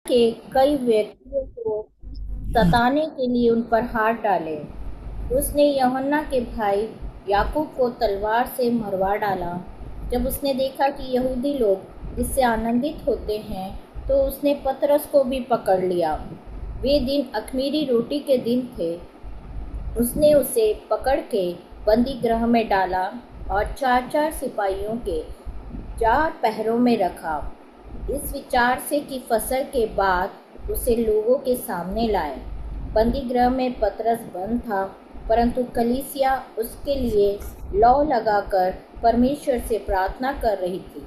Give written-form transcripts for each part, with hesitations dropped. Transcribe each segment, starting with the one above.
के कई व्यक्तियों को सताने के लिए उन पर हाथ डाले। उसने यूहन्ना के भाई याकूब को तलवार से मरवा डाला। जब उसने देखा कि यहूदी लोग इससे आनंदित होते हैं, तो उसने पतरस को भी पकड़ लिया। वे दिन अख़मीरी रोटी के दिन थे। उसने उसे पकड़ के बंदी गृह में डाला और 4-4 सिपाहियों के 4 पहरों में रखा। इस विचार से कि फसह के बाद उसे लोगों के सामने लाए। बंदी गृह में पतरस बंद था, परंतु कलीसिया उसके लिए लौ लगाकर परमेश्वर से प्रार्थना कर रही थी।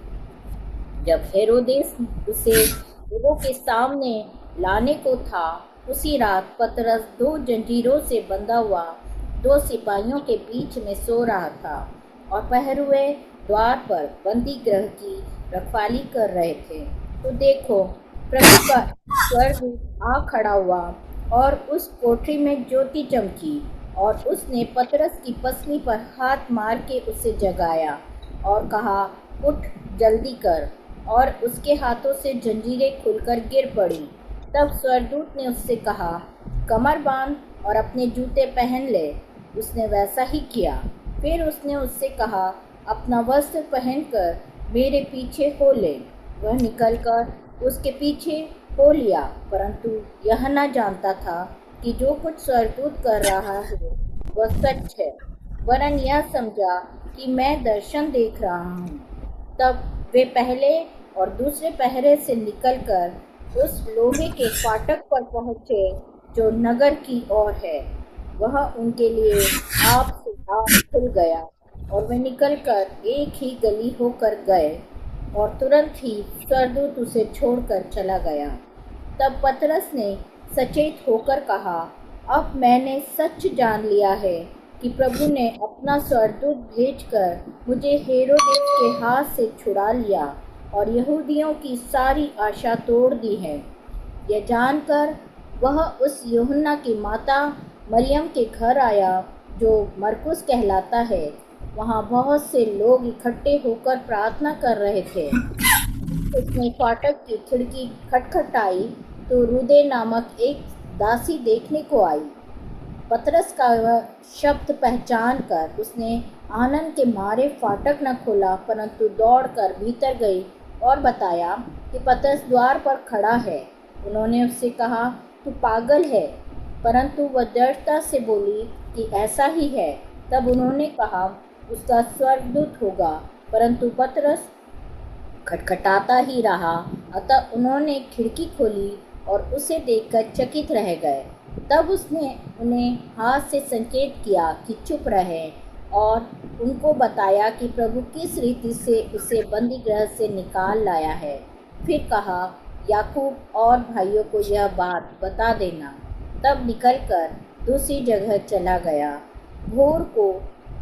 जब हेरोदेस उसे लोगों के सामने लाने को था, उसी रात पतरस 2 जंजीरों से बंधा हुआ 2 सिपाहियों के बीच में सो रहा था और पहरुए द्वार पर बंदी गृह की रखवाली कर रहे थे। तो देखो, प्रभु का स्वर्गदूत आ खड़ा हुआ और उस कोठरी में ज्योति चमकी, और उसने पतरस की पसली पर हाथ मार के उसे जगाया और कहा, उठ, जल्दी कर। और उसके हाथों से जंजीरें खुलकर गिर पड़ी। तब स्वर्गदूत ने उससे कहा, कमर बांध और अपने जूते पहन ले। उसने वैसा ही किया। फिर उसने उससे कहा, अपना वस्त्र पहनकर मेरे पीछे हो ले। वह निकलकर उसके पीछे हो लिया, परंतु यह न जानता था कि जो कुछ स्वर्गदूत कर रहा है वह सच है, वरन यह समझा कि मैं दर्शन देख रहा हूँ। तब वे पहले और दूसरे पहरे से निकलकर उस लोहे के फाटक पर पहुँचे जो नगर की ओर है। वह उनके लिए आप से आप खुल गया और वे निकलकर एक ही गली होकर गए, और तुरंत ही स्वर्गदूत उसे छोड़कर चला गया। तब पतरस ने सचेत होकर कहा, अब मैंने सच जान लिया है कि प्रभु ने अपना स्वर्गदूत भेजकर मुझे हेरोदेस के हाथ से छुड़ा लिया और यहूदियों की सारी आशा तोड़ दी है। यह जानकर वह उस यूहन्ना की माता मरियम के घर आया, जो मरकुस कहलाता है। वहाँ बहुत से लोग इकट्ठे होकर प्रार्थना कर रहे थे। उसने फाटक की खिड़की खटखटाई, तो रुदे नामक एक दासी देखने को आई। पतरस का वह शब्द पहचान कर उसने आनंद के मारे फाटक न खोला, परंतु दौड़कर भीतर गई और बताया कि पतरस द्वार पर खड़ा है। उन्होंने उससे कहा, तू पागल है। परंतु वह दृढ़ता से बोली कि ऐसा ही है। तब उन्होंने कहा, उसका स्वर्गदूत होगा। परंतु पतरस खटखटाता ही रहा। अतः उन्होंने खिड़की खोली और उसे देखकर चकित रह गए। तब उसने उन्हें हाथ से संकेत किया कि चुप रहें, और उनको बताया कि प्रभु किस रीति से उसे बंदी गृह से निकाल लाया है। फिर कहा, याकूब और भाइयों को यह बात बता देना। तब निकलकर दूसरी जगह चला गया। भोर को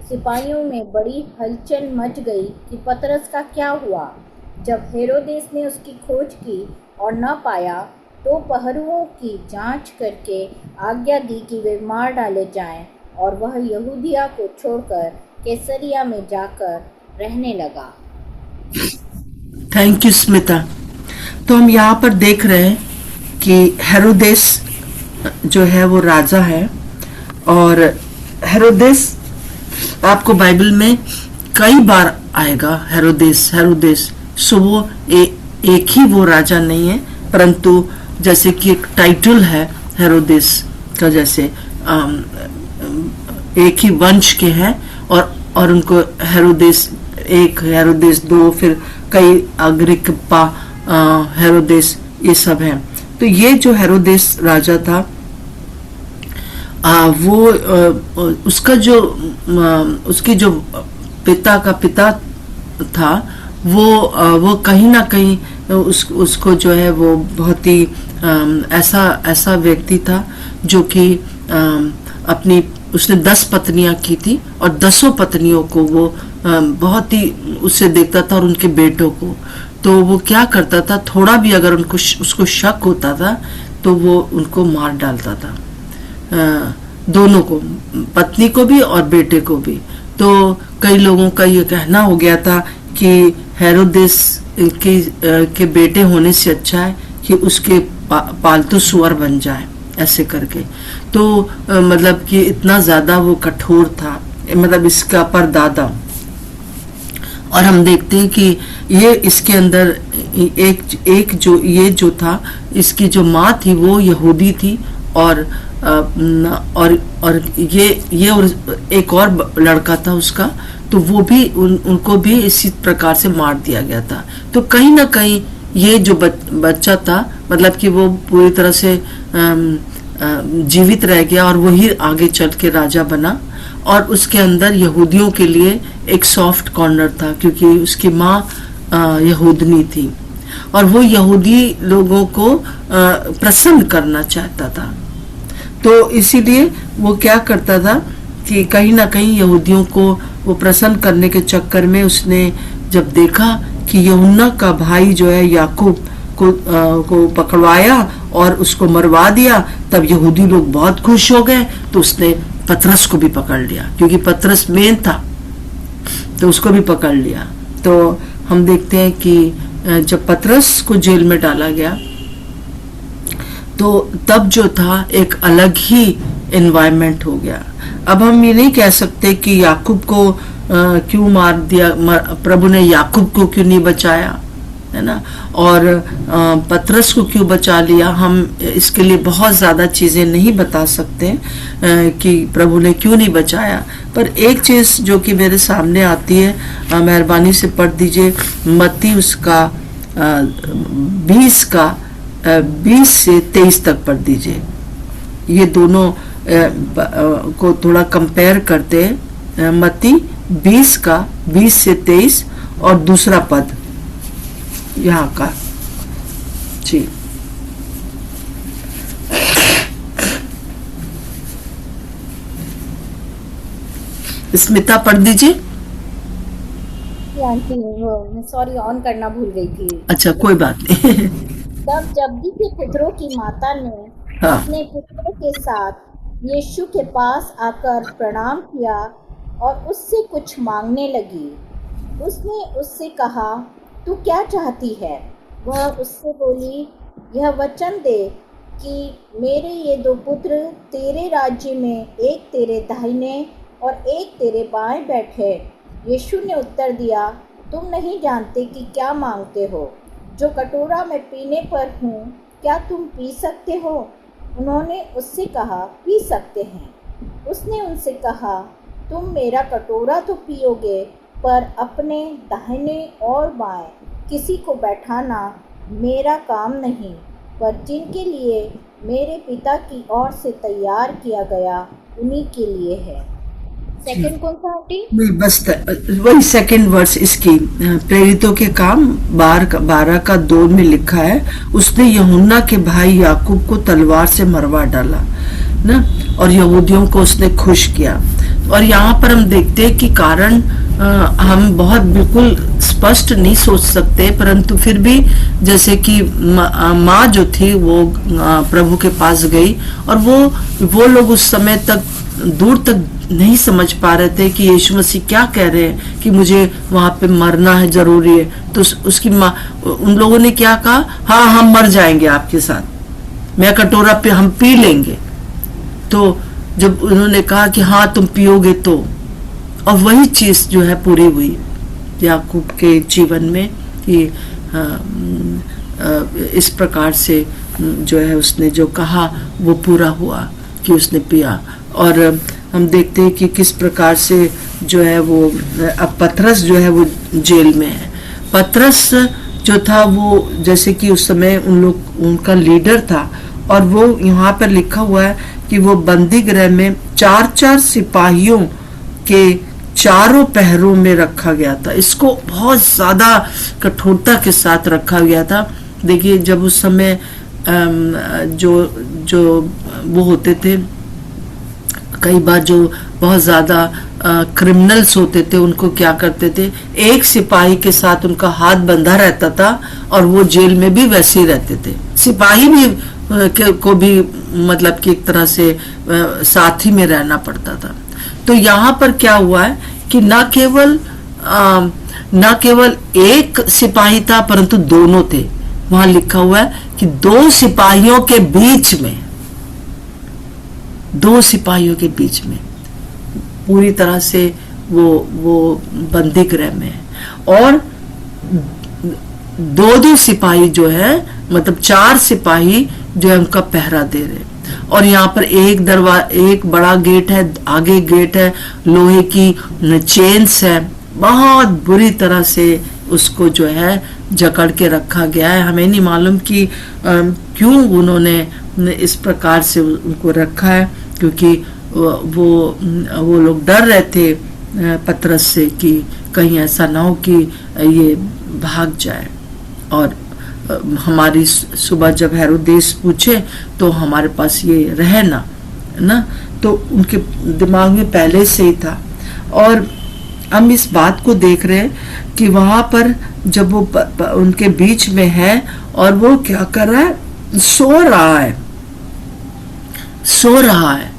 सिपाहियों में बड़ी हलचल मच गई कि पतरस का क्या हुआ। जब हेरोदेस ने उसकी खोज की और न पाया, तो पहरुओं की जांच करके आज्ञा दी कि वे मार डाले जाएं, और वह यहूदिया को छोड़कर कैसरिया में जाकर रहने लगा। Thank you Smita. तो हम यहाँ पर देख रहे हैं कि हेरोदेस जो है वो राजा है, और हेरोदेस आपको बाइबल में कई बार आएगा। हेरोदेस हेरोदेस सो वो एक ही वो राजा नहीं है, परंतु जैसे कि एक टाइटल है हेरोदेस का, जैसे एक ही वंश के हैं, और उनको हेरोदेस 1, हेरोदेस 2, फिर कई अग्रिप्पा, हेरोदेस, ये सब हैं। तो ये जो हेरोदेस राजा था, उसका जो उसकी जो पिता का पिता था, वो कहीं ना कहीं उसको जो है वो बहुत ही ऐसा व्यक्ति था जो कि उसने 10 पत्नियां की थी, और 10 पत्नियों को वो बहुत ही उससे देखता था, और उनके बेटों को। तो वो क्या करता था, थोड़ा भी अगर उसको शक होता था तो वो उनको मार डालता था, दोनों को, पत्नी को भी और बेटे को भी। तो कई लोगों का ये कहना हो गया था कि हेरोदेस के बेटे होने से अच्छा है कि पालतू सुअर बन जाए, ऐसे करके। तो मतलब कि इतना ज्यादा वो कठोर था, मतलब इसका परदादा। और हम देखते हैं कि ये इसके अंदर एक जो था, इसकी जो माँ थी वो यहूदी थी, और ये और एक और लड़का था उसका, तो वो भी उनको भी इसी प्रकार से मार दिया गया था। तो कहीं ना कहीं ये जो बच्चा था, मतलब कि वो पूरी तरह से जीवित रह गया, और वही आगे चल के राजा बना। और उसके अंदर यहूदियों के लिए एक सॉफ्ट कॉर्नर था, क्योंकि उसकी माँ यहूदनी थी, और वो यहूदी लोगों को प्रसन्न करना चाहता था। तो इसीलिए वो क्या करता था कि कहीं ना कहीं यहूदियों को वो प्रसन्न करने के चक्कर में उसने जब देखा कि यूहन्ना का भाई जो है याकूब को पकड़वाया और उसको मरवा दिया, तब यहूदी लोग बहुत खुश हो गए। तो उसने पतरस को भी पकड़ लिया, क्योंकि पतरस मेन था, तो उसको भी पकड़ लिया। तो हम देखते हैं कि जब पतरस को जेल में डाला गया, तो तब जो था एक अलग ही एनवायरनमेंट हो गया। अब हम ये नहीं कह सकते कि याकूब को क्यों मार दिया, प्रभु ने याकूब को क्यों नहीं बचाया, है ना, और पतरस को क्यों बचा लिया। हम इसके लिए बहुत ज्यादा चीजें नहीं बता सकते कि प्रभु ने क्यों नहीं बचाया। पर एक चीज जो कि मेरे सामने आती है, मेहरबानी से पढ़ दीजिए मत्ती उसका 20 से 23 तक पढ़ दीजिए। ये दोनों को थोड़ा कंपेयर करते हैं। मत्ती 20 से 23 और दूसरा पद यहाँ का जी। स्मिता पढ़ दीजिए। आंटी मैं सॉरी ऑन करना भूल गई थी। अच्छा, कोई बात नहीं। तब जब्दी के पुत्रों की माता ने अपने पुत्रों के साथ यीशु के पास आकर प्रणाम किया और उससे कुछ मांगने लगी। उसने उससे कहा, तू क्या चाहती है? वह उससे बोली, यह वचन दे कि मेरे ये 2 पुत्र तेरे राज्य में एक तेरे दाहिने और एक तेरे बाएं बैठे। यीशु ने उत्तर दिया, तुम नहीं जानते कि क्या मांगते हो। जो कटोरा मैं पीने पर हूँ, क्या तुम पी सकते हो? उन्होंने उससे कहा, पी सकते हैं। उसने उनसे कहा, तुम मेरा कटोरा तो पियोगे, पर अपने दाहिने और बाएं किसी को बैठाना मेरा काम नहीं, पर जिनके लिए मेरे पिता की ओर से तैयार किया गया उन्हीं के लिए है। सेकंड कौन सा आंटी? बस वही सेकंड वर्स इसकी प्रेरितों के काम 12:2 में लिखा है, उसने यूहन्ना के भाई याकूब को तलवार से मरवा डाला ना, और यहूदियों को उसने खुश किया। और यहाँ पर हम देखते हैं कि कारण हम बहुत बिल्कुल स्पष्ट नहीं सोच सकते, परंतु फिर भी जैसे कि माँ जो थी वो प्रभु के पास गई, और वो लोग उस समय तक दूर तक नहीं समझ पा रहे थे कि यीशु मसीह क्या कह रहे हैं कि मुझे वहां पे मरना है, जरूरी है। तो उसकी माँ, उन लोगों ने क्या कहा, हाँ हम मर जाएंगे आपके साथ, मैं कटोरा पे हम पी लेंगे। तो जब उन्होंने कहा कि हाँ तुम पियोगे, तो और वही चीज जो है पूरी हुई याकूब के जीवन में कि इस प्रकार से जो है उसने जो कहा वो पूरा हुआ कि उसने पिया। और हम देखते हैं कि किस प्रकार से जो है वो अब पतरस जो है वो जेल में है। पतरस जो था वो जैसे कि उस समय उनका लीडर था, और वो यहाँ पर लिखा हुआ है कि वो बंदी गृह में 4-4 सिपाहियों के चारों पहरों में रखा गया था। इसको बहुत ज्यादा कठोरता के साथ रखा गया था। देखिए जब उस समय जो वो होते थे, कई बार जो बहुत ज्यादा क्रिमिनल्स होते थे उनको क्या करते थे, एक सिपाही के साथ उनका हाथ बंधा रहता था और वो जेल में भी वैसे ही रहते थे। सिपाही भी को भी मतलब कि एक तरह से साथी में रहना पड़ता था। तो यहाँ पर क्या हुआ है कि न केवल एक सिपाही था, परंतु दोनों थे। वहां लिखा हुआ है कि दो सिपाहियों के बीच में, दो सिपाहियों के बीच में पूरी तरह से वो बंदी गृह में है। और दो सिपाही जो है, मतलब 4 सिपाही जो है उनका पहरा दे रहे। और यहाँ पर एक बड़ा गेट है, आगे गेट है, लोहे की चेन्स है, बहुत बुरी तरह से उसको जो है जकड़ के रखा गया है। हमें नहीं मालूम कि क्यों उन्होंने इस प्रकार से उनको रखा है, क्योंकि वो लोग डर रहे थे पतरस से कि कहीं ऐसा ना हो कि ये भाग जाए। और हमारी सुबह जब हेरोदेस पूछे तो हमारे पास ये रहे ना, तो उनके दिमाग में पहले से ही था। और हम इस बात को देख रहे हैं कि वहां पर जब वो उनके बीच में है और वो क्या कर रहा है, सो रहा है।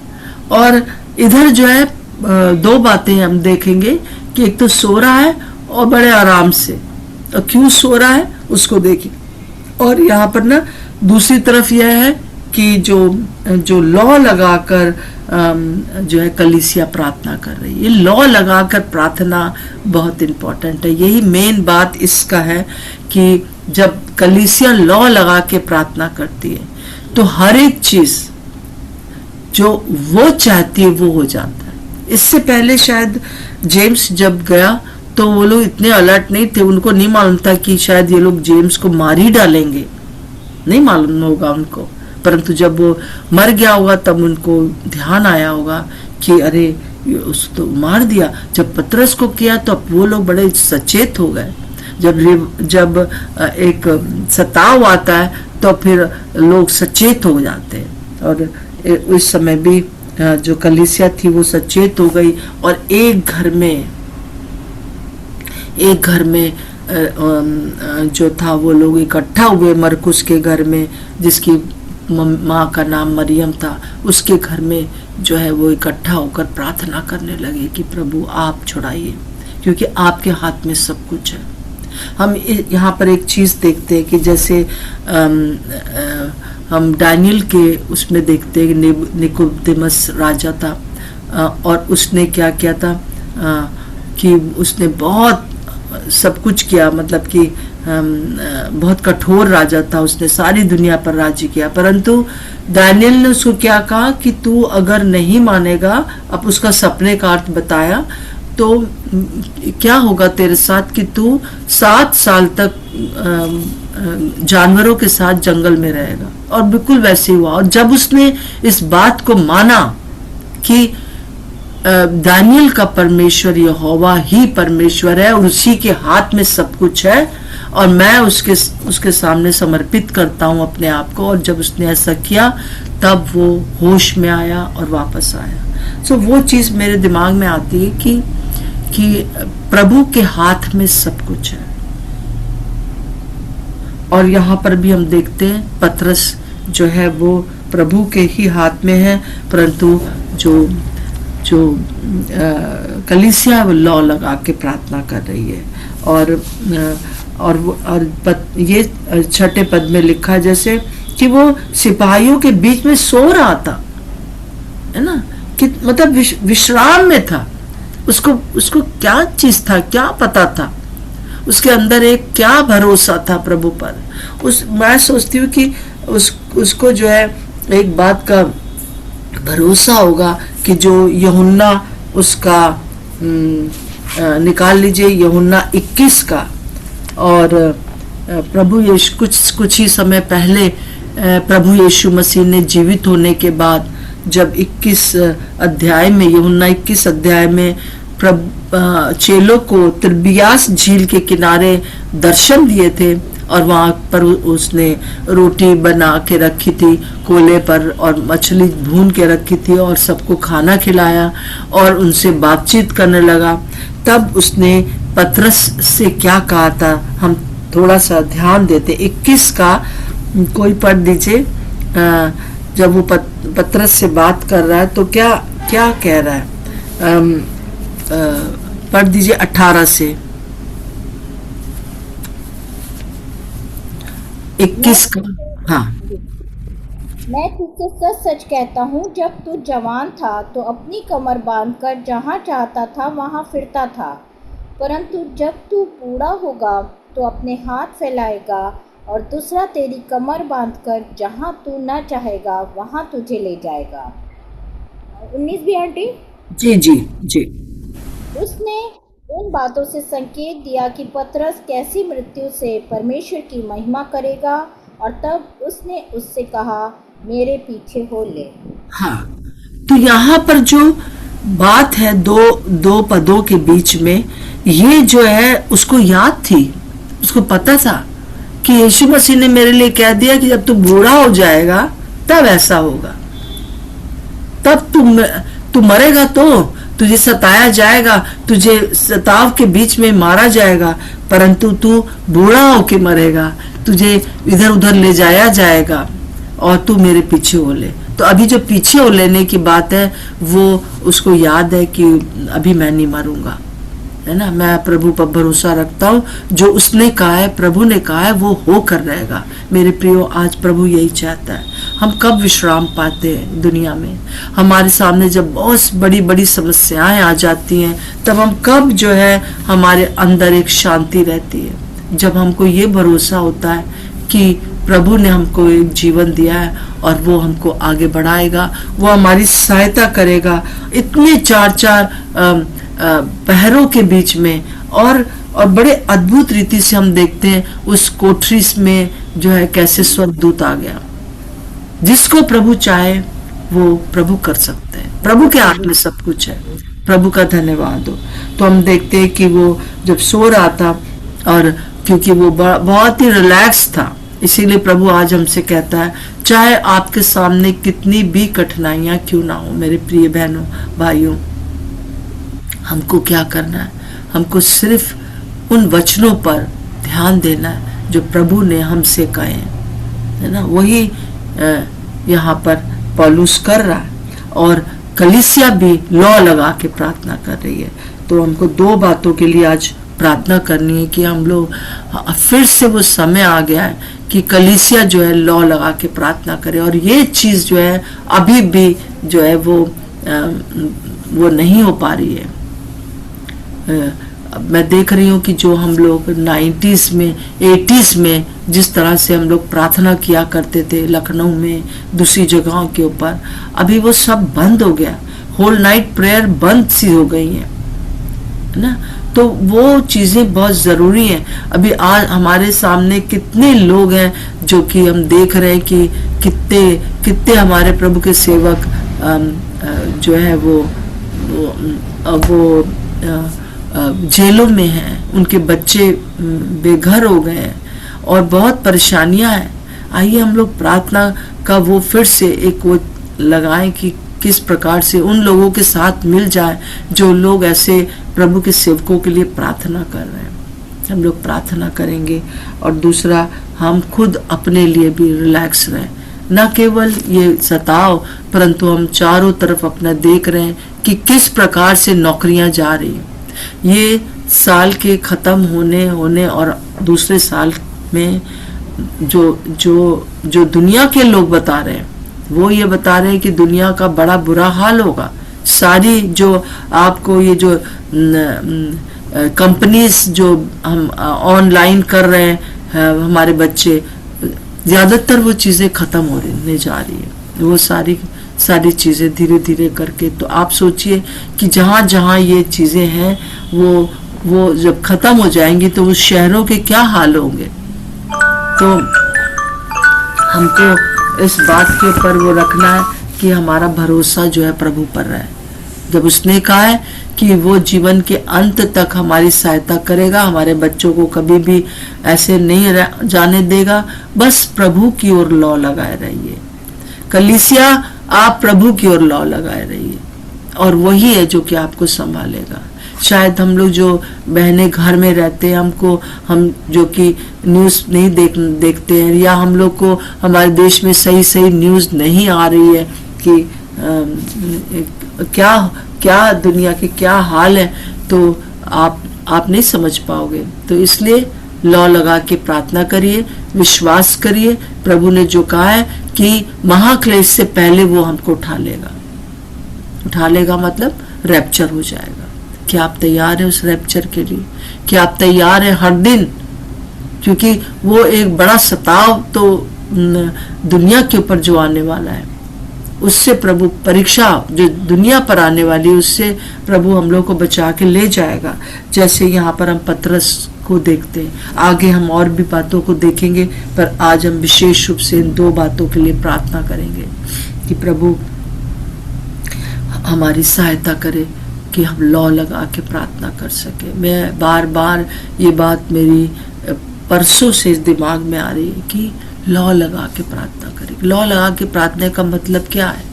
और इधर जो है 2 बातें हम देखेंगे कि एक तो सो रहा है और बड़े आराम से, और क्यों सो रहा है उसको देखिए। और यहाँ पर ना दूसरी तरफ यह है कि जो लौ लगाकर जो है कलीसिया प्रार्थना कर रही है। ये लौ लगाकर प्रार्थना बहुत इंपॉर्टेंट है। यही मेन बात इसका है कि जब कलीसिया लौ लगा के प्रार्थना करती है तो हर एक चीज जो वो चाहती है वो हो जाता है। इससे पहले शायद जेम्स जब गया तो वो लोग इतने अलर्ट नहीं थे, उनको नहीं मालूम था कि शायद ये लोग जेम्स को मार ही डालेंगे, नहीं मालूम होगा उनको। परंतु जब वो मर गया होगा तब उनको ध्यान आया होगा कि अरे उसको तो मार दिया। जब पतरस को किया तो वो लोग बड़े सचेत हो गए। जब एक सताव आता है तो फिर लोग सचेत हो जाते हैं। और उस समय भी जो कलीसिया थी वो सचेत हो गई और एक घर में जो था वो लोग इकट्ठा हुए मरकुस के घर में, जिसकी माँ का नाम मरियम था, उसके घर में जो है वो इकट्ठा होकर प्रार्थना करने लगे कि प्रभु आप छुड़ाइए, क्योंकि आपके हाथ में सब कुछ है। हम यहाँ पर एक चीज देखते हैं कि जैसे हम दानियल के उसमें देखते हैं कि निकोदेमस राजा था और उसने क्या किया था कि उसने बहुत सब कुछ किया, मतलब कि बहुत कठोर राजा था, उसने सारी दुनिया पर राज्य किया। परंतु दानियल ने उसको क्या कहा कि तू अगर नहीं मानेगा, अब उसका सपने का अर्थ बताया, तो क्या होगा तेरे साथ कि तू 7 साल तक जानवरों के साथ जंगल में रहेगा। और बिल्कुल वैसे ही हुआ। और जब उसने इस बात को माना कि दानियल का परमेश्वर यहोवा ही परमेश्वर है और उसी के हाथ में सब कुछ है और मैं उसके सामने समर्पित करता हूं अपने आप को, और जब उसने ऐसा किया तब वो होश में आया और वापस आया। सो वो चीज मेरे दिमाग में आती है कि प्रभु के हाथ में सब कुछ है। और यहाँ पर भी हम देखते हैं पतरस जो है वो प्रभु के ही हाथ में है, परंतु जो कलीसिया वो लौ लगा के प्रार्थना कर रही है। और ये 6 पद में लिखा जैसे कि वो सिपाहियों के बीच में सो रहा था, है ना, कि मतलब विश्राम में था। उसको क्या चीज था, क्या पता था, उसके अंदर एक क्या भरोसा था प्रभु पर। मैं सोचती हूँ कि उसको जो है एक बात का भरोसा होगा कि जो यूहन्ना उसका निकाल लीजिए, यूहन्ना 21 का, और प्रभु यीशु कुछ ही समय पहले प्रभु यीशु मसीह ने जीवित होने के बाद जब 21 अध्याय में, यूहन्ना 21 अध्याय में चेलों को तिब्रियास झील के किनारे दर्शन दिए थे और वहां पर उसने रोटी बना के रखी थी कोले पर और मछली भून के रखी थी और सबको खाना खिलाया और उनसे बातचीत करने लगा। तब उसने पतरस से क्या कहा था, हम थोड़ा सा ध्यान देते। 21 का कोई पढ़ दीजिए। जब वो पतरस से बात कर रहा है तो क्या क्या कह रहा है, पढ़ दीजिए 18 से। मैं 21 का। हाँ। मैं तुझसे सच सच कहता हूँ, जब तू जवान था तो अपनी कमर बांधकर जहाँ चाहता था वहाँ फिरता था, परंतु जब तू बूढ़ा होगा तो अपने हाथ फैलाएगा और दूसरा तेरी कमर बांधकर जहाँ तू न चाहेगा वहाँ तुझे ले जाएगा। 19 भी आंटी। जी जी जी। उसने इन बातों से संकेत दिया कि पतरस कैसी मृत्यु से परमेश्वर की महिमा करेगा, और तब उसने उससे कहा, मेरे पीछे हो ले। हाँ, तो यहाँ पर जो बात है दो दो पदों के बीच में, ये जो है उसको याद थी, उसको पता था कि यीशु मसीह ने मेरे लिए कह दिया कि जब तू बूढ़ा हो जाएगा तब ऐसा होगा, तब तू मरेगा, तो तुझे सताया जाएगा, तुझे सताव के बीच में मारा जाएगा, परंतु तू बूढ़ा होके मरेगा, तुझे इधर उधर ले जाया जाएगा और तू मेरे पीछे हो ले। तो अभी जो पीछे हो लेने की बात है वो उसको याद है कि अभी मैं नहीं मरूंगा, है ना। मैं प्रभु पर भरोसा रखता हूँ, जो उसने कहा है, प्रभु ने कहा है, वो होकर रहेगा। मेरे प्रियो, आज प्रभु यही चाहता है। हम कब विश्राम पाते हैं दुनिया में? हमारे सामने जब बहुत बड़ी बड़ी समस्याएं आ जाती हैं, तब हम कब जो है हमारे अंदर एक शांति रहती है, जब हमको ये भरोसा होता है कि प्रभु ने हमको एक जीवन दिया है और वो हमको आगे बढ़ाएगा, वो हमारी सहायता करेगा। इतने चार चार पहरों के बीच में और बड़े अद्भुत रीति से हम देखते हैं उस कोठरी में जो है कैसे स्वर्गदूत आ गया। जिसको प्रभु चाहे वो प्रभु कर सकते हैं, प्रभु के हाथ में सब कुछ है। प्रभु का धन्यवाद हो। तो हम देखते हैं कि वो जब सो रहा था, और क्योंकि वो बहुत ही रिलैक्स था, इसीलिए प्रभु आज हमसे कहता है, चाहे आपके सामने कितनी भी कठिनाइयां क्यों ना हो, मेरे प्रिय बहनों भाइयों, हमको क्या करना है? हमको सिर्फ उन वचनों पर ध्यान देना है जो प्रभु ने हमसे कहे, है ना। वही यहाँ पर पौलुस कर रहा है, और कलीसिया भी लौ लगा के प्रार्थना कर रही है। तो हमको दो बातों के लिए आज प्रार्थना करनी है कि हम लोग फिर से वो समय आ गया है कि कलीसिया जो है लौ लगा के प्रार्थना करे, और ये चीज जो है अभी भी जो है वो नहीं हो पा रही है। मैं देख रही हूँ कि जो हम लोग 90s में 80s में जिस तरह से हम लोग प्रार्थना किया करते थे लखनऊ में, दूसरी जगहों के ऊपर, अभी वो सब बंद हो गया। होल नाइट प्रेयर बंद सी हो गई है ना। तो वो चीजें बहुत जरूरी हैं। अभी आज हमारे सामने कितने लोग हैं जो कि हम देख रहे हैं कि कितने हमारे प्रभु के सेवक जो है वो जेलों में हैं, उनके बच्चे बेघर हो गए हैं और बहुत परेशानियां हैं। आइए हम लोग प्रार्थना का वो फिर से एक वो लगाएं कि किस प्रकार से उन लोगों के साथ मिल जाए जो लोग ऐसे प्रभु के सेवकों के लिए प्रार्थना कर रहे हैं। हम लोग प्रार्थना करेंगे, और दूसरा हम खुद अपने लिए भी रिलैक्स रहें, न केवल ये सताव, परंतु हम चारों तरफ अपना देख रहे हैं कि किस प्रकार से नौकरियां जा रही हैं। ये साल के खत्म होने और दूसरे साल में जो दुनिया के लोग बता रहे हैं, वो ये बता रहे हैं कि दुनिया का बड़ा बुरा हाल होगा। सारी जो आपको ये जो कंपनीज जो हम ऑनलाइन कर रहे हैं, हमारे बच्चे, ज्यादातर वो चीजें खत्म होने जा रही है, वो सारी चीजें धीरे धीरे करके। तो आप सोचिए कि जहां जहां ये चीजें हैं वो जब खत्म हो जाएंगी तो उस शहरों के क्या हाल होंगे। तो हमको इस बात के ऊपर वो रखना है कि हमारा भरोसा जो है प्रभु पर रहे। जब उसने कहा है कि वो जीवन के अंत तक हमारी सहायता करेगा, हमारे बच्चों को कभी भी ऐसे नहीं जाने देगा, बस प्रभु की ओर लौ लगाए रहिए। कलीसिया, आप प्रभु की ओर लौ लगाए रहिए, और वही है जो कि आपको संभालेगा। शायद हम लोग जो बहनें घर में रहते हैं, हम जो कि न्यूज़ नहीं देखते हैं, या हम लोग को हमारे देश में सही न्यूज़ नहीं आ रही है कि क्या दुनिया के क्या हाल है, तो आप नहीं समझ पाओगे। तो इसलिए लॉ लगा के प्रार्थना करिए, विश्वास करिए। प्रभु ने जो कहा है कि महाक्लेश से पहले वो हमको उठा लेगा। उठा लेगा मतलब रैप्चर हो जाएगा। क्या आप तैयार हैं उस रैप्चर के लिए? क्या आप तैयार हैं हर दिन? क्योंकि वो एक बड़ा सताव तो दुनिया के ऊपर जो आने वाला है, उससे प्रभु परीक्षा जो दुनिया पर आने वाली है, उससे प्रभु हम लोग को बचा के ले जाएगा। जैसे यहाँ पर हम पतरस को देखते हैं, आगे हम और भी बातों को देखेंगे, पर आज हम विशेष रूप से इन 2 बातों के लिए प्रार्थना करेंगे कि प्रभु हमारी सहायता करे कि हम लॉ लगा के प्रार्थना कर सके। मैं बार बार ये बात मेरी परसों से इस दिमाग में आ रही है कि लॉ लगा के प्रार्थना करें। लॉ लगा के प्रार्थना का मतलब क्या है?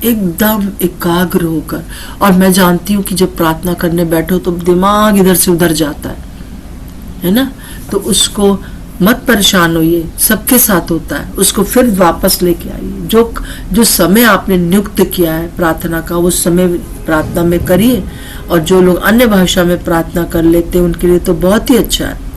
एकदम एकाग्र होकर। और मैं जानती हूँ कि जब प्रार्थना करने बैठो तो दिमाग इधर से उधर जाता है ना? तो उसको मत परेशान होइए, सबके साथ होता है। उसको फिर वापस लेके आइए। जो समय आपने नियुक्त किया है प्रार्थना का, उस समय प्रार्थना में करिए। और जो लोग अन्य भाषा में प्रार्थना कर लेते हैं उनके लिए तो बहुत ही अच्छा है।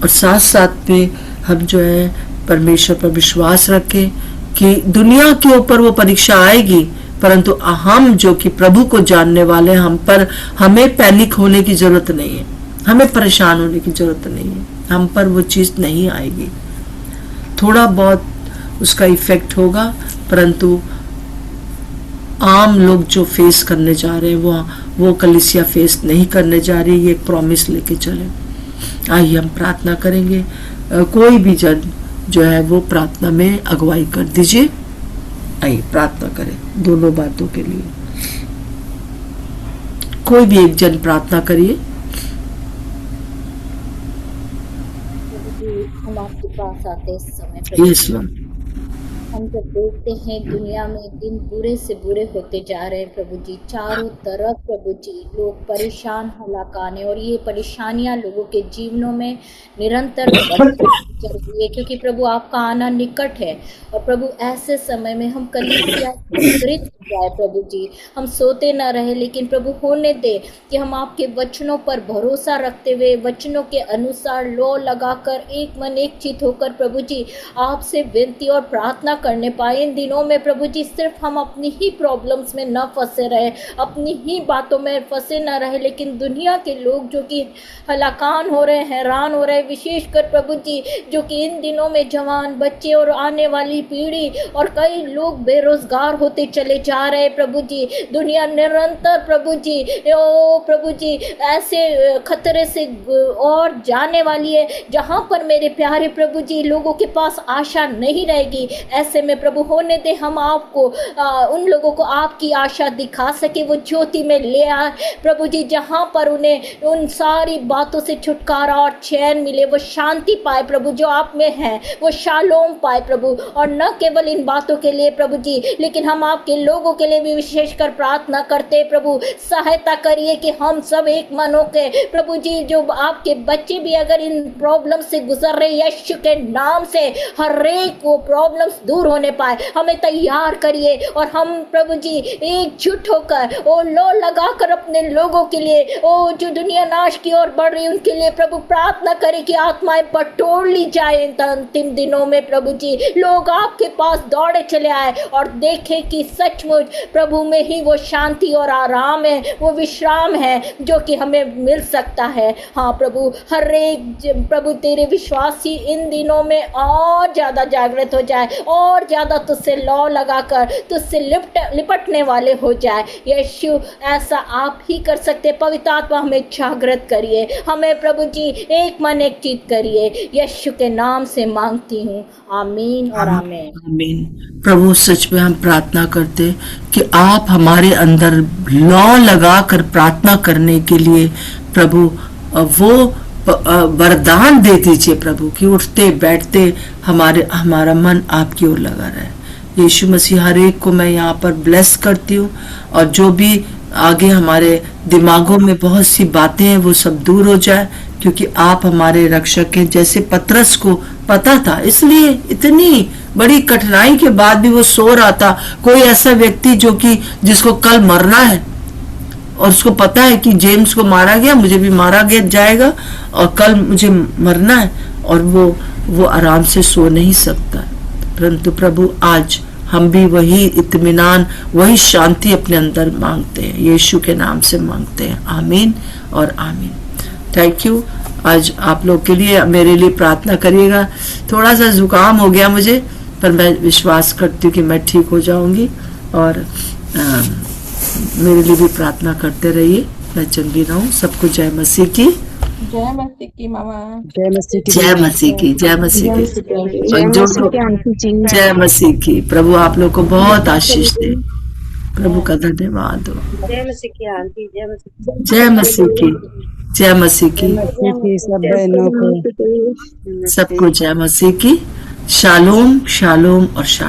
और साथ साथ में हम जो है परमेश्वर पर विश्वास रखें कि दुनिया के ऊपर वो परीक्षा आएगी, परंतु हम जो कि प्रभु को जानने वाले हम पर हमें पैनिक होने की जरूरत नहीं है, हमें परेशान होने की जरूरत नहीं है। हम पर वो चीज नहीं आएगी। थोड़ा बहुत उसका इफेक्ट होगा, परंतु आम लोग जो फेस करने जा रहे हैं वो कलीसिया फेस नहीं करने जा रही। ये एक प्रॉमिस लेके चले। आइए हम प्रार्थना करेंगे। कोई भी जन जो है वो प्रार्थना में अगुवाई कर दीजिए। आइए प्रार्थना करें दोनों बातों के लिए। कोई भी एक जन प्रार्थना करिए। हम आपके पास आते इस समय यस मैम। हम जब देखते हैं दुनिया में दिन बुरे से बुरे होते जा रहे हैं प्रभु जी, चारों तरफ प्रभु जी लोग परेशान हलाकाने, और ये परेशानियां लोगों के जीवनों में निरंतर बढ़ती चल रही है, क्योंकि प्रभु आपका आना निकट है। और प्रभु ऐसे समय में हम कलीसिया जागृत हो जाए प्रभु जी, हम सोते न रहे, लेकिन प्रभु होने दे कि हम आपके वचनों पर भरोसा रखते हुए वचनों के अनुसार लौ लगाकर एक मन एक चित होकर प्रभु जी आपसे विनती और प्रार्थना करने पाए। इन दिनों में प्रभु जी सिर्फ हम अपनी ही प्रॉब्लम्स में न फंसे रहे, अपनी ही बातों में फंसे न रहे, लेकिन दुनिया के लोग जो कि हलाकान हो रहे हैं, हैरान हो रहे हैं, विशेषकर प्रभु जी जो कि इन दिनों में जवान बच्चे और आने वाली पीढ़ी और कई लोग बेरोजगार होते चले जा रहे हैं प्रभु जी। दुनिया निरंतर प्रभु जी ओ प्रभु जी ऐसे खतरे से और जाने वाली है जहां पर मेरे प्यारे प्रभु जी लोगों के पास आशा नहीं रहेगी। ऐसे में प्रभु होने दे हम आपको उन लोगों को आपकी आशा दिखा सके, वो ज्योति में ले आए प्रभु जी, जहां पर उन्हें उन सारी बातों से छुटकारा और चैन मिले, वो शांति पाए प्रभु जो आप में है, वो शालोम पाए प्रभु। और न केवल इन बातों के लिए प्रभु जी, लेकिन हम आपके लोगों के लिए भी विशेषकर प्रार्थना करते प्रभु, सहायता करिए कि हम सब एक मन होकर प्रभु जी जो आपके बच्चे भी अगर इन प्रॉब्लम से गुजर रहे, यीशु के नाम से हर एक वो प्रॉब्लम्स दूर होने पाए। हमें तैयार करिए और हम प्रभु जी एकजुट होकर ओ लो लगाकर अपने लोगों के लिए, ओ जो दुनिया नाश की ओर बढ़ रही उनके लिए प्रभु प्रार्थना करें कि आत्माएं बटोर ली जाए। इन अंतिम दिनों में प्रभु जी लोग आपके पास दौड़े चले आए और देखें कि सचमुच प्रभु में ही वो शांति और आराम है, वो विश्राम है जो कि हमें मिल सकता है। हाँ प्रभु, हर एक प्रभु तेरे विश्वासी इन दिनों में और ज्यादा जागृत हो जाए और ज्यादा तुझसे लौ लगाकर तुझसे लिपटने वाले हो जाए। यीशु ऐसा आप ही कर सकते। पवित्र आत्मा हमें जागृत करिए, हमें प्रभु जी एक मन एक चित करिए। यीशु के नाम से मांगती हूँ, आमीन और आमीन। आमीन। प्रभु सच में हम प्रार्थना करते कि आप हमारे अंदर लौ लगा कर प्रार्थना करने के लिए प्रभु वो वरदान दे दीजिए प्रभु कि उठते बैठते हमारा मन आपकी ओर लगा रहे। यीशु मसीह हर एक को मैं यहाँ पर ब्लेस करती हूँ, और जो भी आगे हमारे दिमागों में बहुत सी बातें हैं वो सब दूर हो जाए, क्योंकि आप हमारे रक्षक हैं। जैसे पतरस को पता था, इसलिए इतनी बड़ी कठिनाई के बाद भी वो सो रहा था। कोई ऐसा व्यक्ति जो कि जिसको कल मरना है और उसको पता है कि जेम्स को मारा गया, मुझे भी मारा गया जाएगा और कल मुझे मरना है, और वो आराम से सो नहीं सकता। परंतु प्रभु आज हम भी वही इत्मीनान, वही शांति अपने अंदर मांगते हैं, यीशु के नाम से मांगते हैं। आमीन और आमीन। Thank you. आज आप लोग के लिए, मेरे लिए प्रार्थना करिएगा। थोड़ा सा जुकाम हो गया मुझे, पर मैं विश्वास करती हूँ कि मैं ठीक हो जाऊंगी, और मेरे लिए भी प्रार्थना करते रहिए, मैं चंगी रहूं। सबको जय मसीह की, जय मसीह की मामा। जय मसीह की, जय मसीह की, जय मसीह की, जय और जो मसीह लोग की आंटी जी। जय मसीह की। प्रभु आप लोग को बहुत आशीष दे, प्रभु का धन्यवाद हो। जय मसीह की आंटी, जय मसीह जय मसीह की, जय मसीह की, मसीह की सब बहनों को सबको जय मसीह की। शालोम शालोम और शालोम।